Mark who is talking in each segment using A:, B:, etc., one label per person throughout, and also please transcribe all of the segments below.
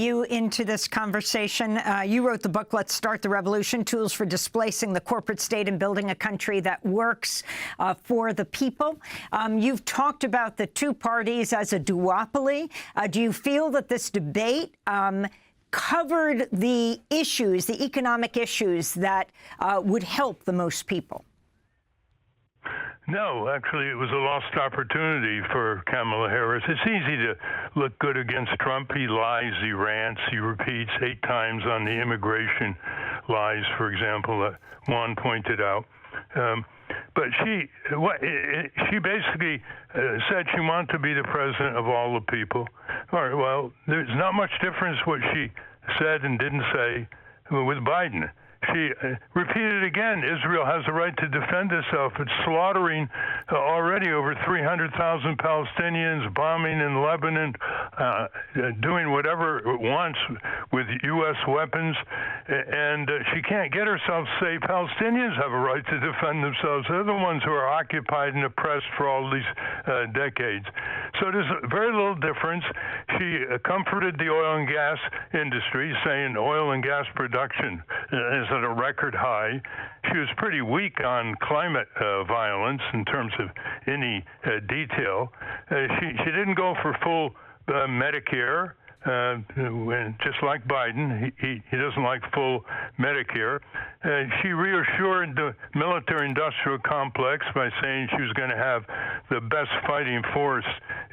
A: You into this conversation. You wrote the book, Let's Start the Revolution, Tools for Displacing the Corporate State and Building a Country That Works for the People. You've talked about the two parties as a duopoly. Do you feel that this debate covered the issues, the economic issues that would help the most people?
B: No, actually, it was a lost opportunity for Kamala Harris. It's easy to look good against Trump. He lies, he rants, he repeats 8 times on the immigration lies, for example, that Juan pointed out. But she basically said she wanted to be the president of all the people. All right, well, there's not much difference what she said and didn't say with Biden. She repeated again, Israel has a right to defend itself. It's slaughtering already over 300,000 Palestinians, bombing in Lebanon, doing whatever it wants with U.S. weapons. And she can't get herself to say Palestinians have a right to defend themselves. They're the ones who are occupied and oppressed for all these decades. So there's very little difference. She comforted the oil and gas industry, saying oil and gas production is at a record high. She was pretty weak on climate violence in terms of any detail. She didn't go for full Medicare. Just like Biden, he doesn't like full Medicare. She reassured the military-industrial complex by saying she was going to have the best fighting force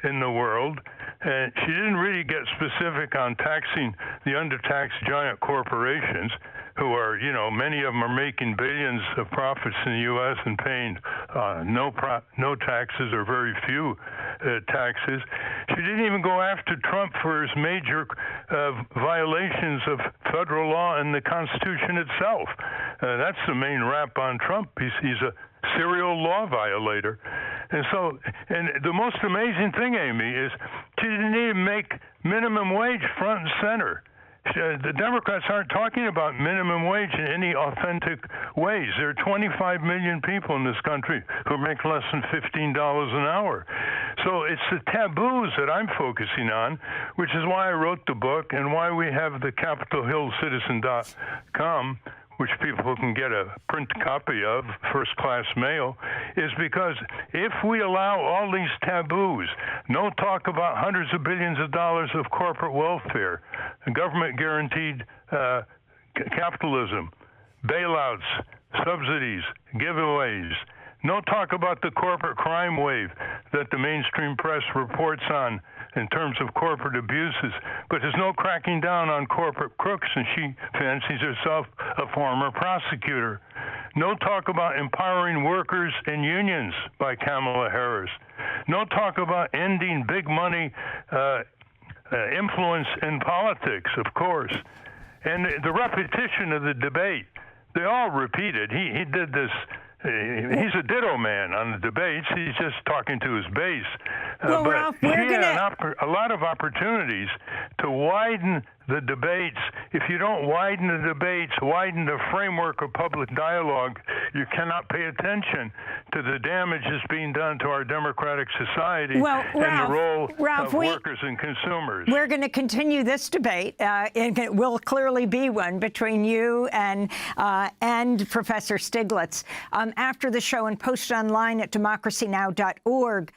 B: in the world. She didn't really get specific on taxing the undertaxed giant corporations, who are, many of them are making billions of profits in the U.S. and paying no taxes or very few taxes. She didn't even go after Trump for his major violations of federal law and the Constitution itself. That's the main rap on Trump. He's a serial law violator. And the most amazing thing, Amy, is she didn't even make minimum wage front and center. The Democrats aren't talking about minimum wage in any authentic ways. There are 25 million people in this country who make less than $15 an hour. So it's the taboos that I'm focusing on, which is why I wrote the book and why we have the CapitolHillCitizen.com, which people can get a print copy of, first-class mail, is because if we allow all these taboos, no talk about hundreds of billions of dollars of corporate welfare, government-guaranteed capitalism, bailouts, subsidies, giveaways, no talk about the corporate crime wave that the mainstream press reports on in terms of corporate abuses, but there's no cracking down on corporate crooks, and she fancies herself a former prosecutor. No talk about empowering workers and unions by Kamala Harris. No talk about ending big money influence in politics, of course. And the repetition of the debate, they all repeated. He did this. He's a ditto man on the debates. He's just talking to his base.
A: Well,
B: but
A: Ralph,
B: he had a lot of opportunities to widen the debates. If you don't widen the debates, widen the framework of public dialogue, you cannot pay attention to the damage that's being done to our democratic society and the role of workers and consumers.
A: We're going to continue this debate, and it will clearly be one between you and Professor Stiglitz after the show, and post online at democracynow.org.